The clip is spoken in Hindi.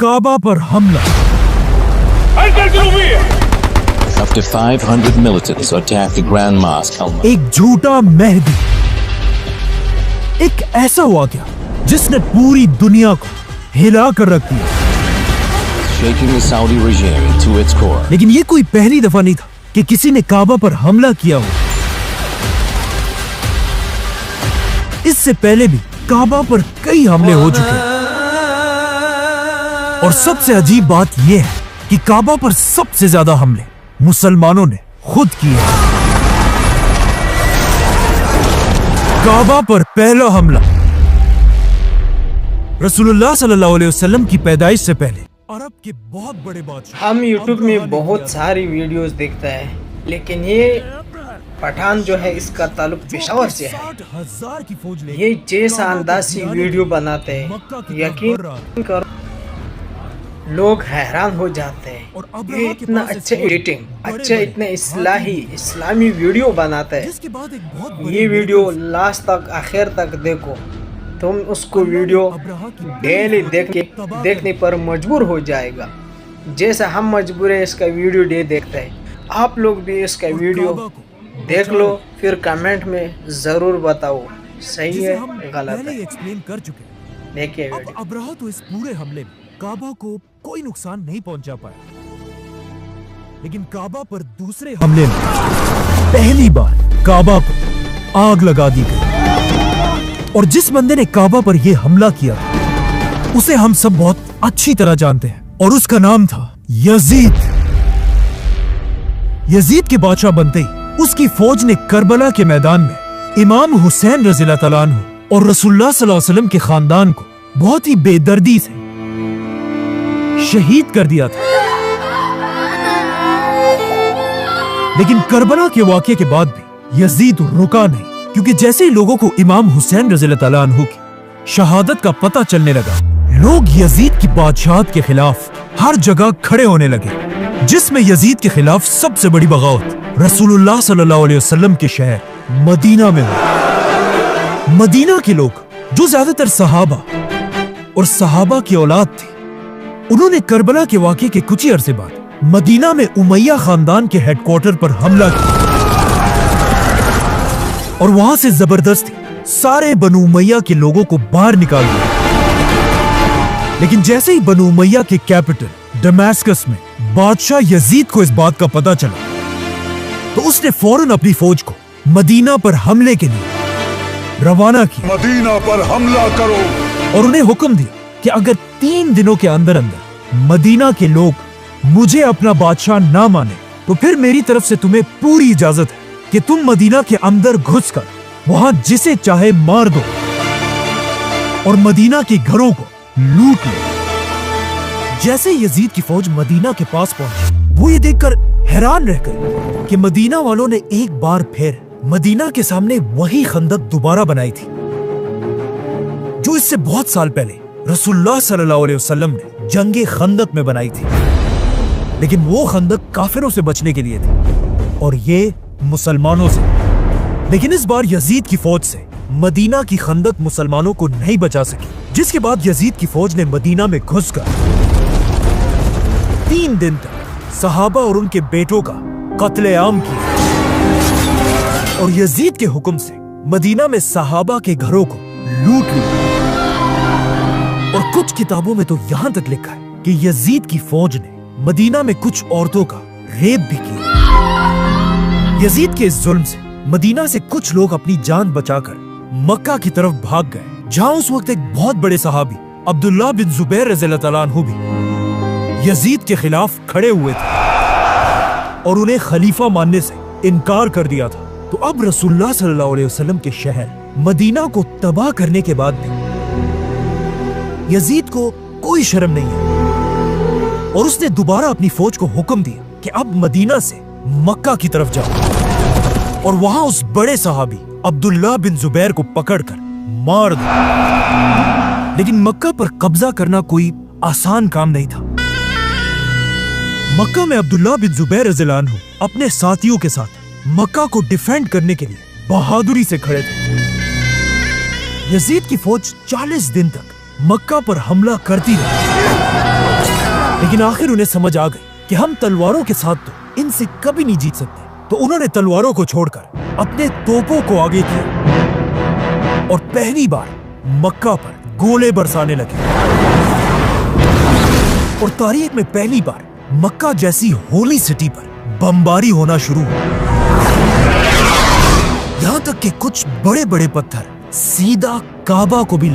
काबा पर हमला। Up to 500 militants attacked the Grand Mosque. एक झूठा मेहदी, एक ऐसा वाकया जिसने पूरी दुनिया को हिला कर रख दिया। Shaking the Saudi regime to its core. लेकिन ये कोई पहली दफा नहीं था कि किसी ने काबा पर हमला किया हो। इससे पहले भी काबा पर कई हमले हो चुके हैं। और सबसे अजीब बात यह है कि काबा पर सबसे ज्यादा हमले मुसलमानों ने खुद किए हैं। काबा पर पहला हमला रसूलुल्लाह सल्लल्लाहु अलैहि वसल्लम की पैदाइश से पहले अरब के बहुत बड़े बादशाह। हम YouTube में बहुत सारी वीडियोस देखते हैं, लेकिन ये पठान जो है इसका ताल्लुक पेशावर से है। 60,000 की फौज ले ये जैसा अंदाज से वीडियो बनाते हैं, यकीन करो लोग हैरान हो जाते हैं। ये इतना अच्छा एडिटिंग, अच्छा इतना इस्लामी वीडियो बनाता है। ये वीडियो लास्ट तक आखिर तक देखो, तुम उसको वीडियो डेली देखने पर मजबूर हो जाएगा। जैसा हम मजबूर है इसका वीडियो देखते हैं, आप लोग भी इसका वीडियो देख लो, फिर कमेंट में जरूर बताओ सही है गलत है। एक्सप्लेन कर चुके हैं। देखिए अब्राहा तो इस पूरे हमले में काबा को कोई नुकसान नहीं पहुंचा पाया, लेकिन काबा पर दूसरे हमले में पहली बार काबा को आग लगा दी गई। और जिस बंदे ने काबा पर यह हमला किया उसे हम सब बहुत अच्छी तरह जानते हैं, और उसका नाम था यजीद। यजीद के बादशाह बनते ही उसकी फौज ने करबला के मैदान में इमाम हुसैन रज़ियल्लाहु तआला अन्हु और रसूलुल्लाह सल्लल्लाहु अलैहि वसल्लम के खानदान को बहुत ही बेदर्दी से शहीद कर दिया था। लेकिन करबला के वाक़ये के बाद भी यजीद रुका नहीं, क्योंकि जैसे ही लोगों को इमाम हुसैन रज़ियल्लाहु तआला अन्हु की शहादत का पता चलने लगा, लोग यजीद की बादशाहत के खिलाफ हर जगह खड़े होने लगे, जिसमें यजीद के खिलाफ सबसे बड़ी बगावत रसूलुल्लाह सल्लल्लाहु अलैहि वसल्लम के शहर मदीना में हुई। मदीना के लोग जो ज्यादातर सहाबा और सहाबा की औलाद थे, उन्होंने करबला के वाक़ये के कुछ ही अरसे बाद मदीना में उमैया खानदान के हेडक्वार्टर पर हमला किया और वहां से जबरदस्ती सारे बनु उमैया के लोगों को बाहर निकाल दिया। लेकिन जैसे ही बनु उमैया के कैपिटल दमास्कस में बादशाह यजीद को इस बात का पता चला, तो उसने फौरन अपनी फौज को मदीना पर हमले के लिए रवाना किया। मदीना पर हमला करो। और उन्हें हुक्म दिया कि अगर 3 दिनों के अंदर अंदर मदीना के लोग मुझे अपना बादशाह ना माने, तो फिर मेरी तरफ से तुम्हें पूरी इजाजत है कि तुम मदीना के अंदर घुसकर वहां जिसे चाहे मार दो और मदीना के घरों को लूट लो। जैसे यजीद की फौज मदीना के पास पहुंची, वो ये देखकर हैरान रह गए कि मदीना वालों ने एक बार फिर मदीना के सामने वही खंदक दोबारा बनाई थी जो इससे बहुत साल पहले रसूलुल्लाह सल्लल्लाहु अलैहि वसल्लम ने जंगे खंदक में बनाई थी। लेकिन वो खंदक काफिरों से बचने के लिए थी और ये मुसलमानों से। लेकिन इस बार यजीद की फौज से मदीना की खंदक मुसलमानों को नहीं बचा सकी, जिसके बाद यजीद की फौज ने मदीना में घुसकर 3 दिन तक सहाबा और उनके बेटों का कत्लेआम किया। और यजीद के हुक्म से मदीना में सहाबा के घरों को लूट लिया। और कुछ किताबों में तो यहां तक लिखा है कि यजीद की फौज ने मदीना में कुछ औरतों का रेप भी किया। यजीद के इस जुल्म से मदीना से कुछ लोग अपनी जान बचाकर मक्का की तरफ भाग गए, जहां उस वक्त एक बहुत बड़े सहाबी अब्दुल्लाह बिन जुबैर रज़ियल्लाहु तआला अन्हु भी यजीद के खिलाफ खड़े हुए थे और उन्हें खलीफा मानने से इनकार कर दिया था। तो अब रसूलुल्लाह सल्लल्लाहु अलैहि वसल्लम के शहर मदीना को तबाह करने के बाद भी यजीद को कोई शर्म नहीं है और उसने दोबारा अपनी फौज को हुक्म दिया कि अब मदीना से मक्का की तरफ जाओ और वहां उस बड़े सहाबी अब्दुल्लाह बिन जुबैर को पकड़कर मार दो। लेकिन मक्का पर कब्जा करना कोई आसान काम नहीं था। मक्का में अब्दुल्लाह बिन जुबैर रज़ियल्लाहु अन्हु अपने साथियों के साथ मक्का को डिफेंड करने के लिए बहादुरी से खड़े थे। यजीद की फौज 40 दिन तक मक्का पर हमला करती रही, लेकिन आखिर उन्हें समझ आ गई कि हम तलवारों के साथ तो इनसे कभी नहीं जीत सकते। तो उन्होंने तलवारों को छोड़कर अपने तोपों को आगे किया और पहली बार मक्का पर गोले बरसाने लगे। और तारीख में पहली बार मक्का जैसी होली सिटी पर बमबारी होना शुरू हुई। यहां तक कि कुछ बड़े बड़े पत्थर सीधा काबा को भी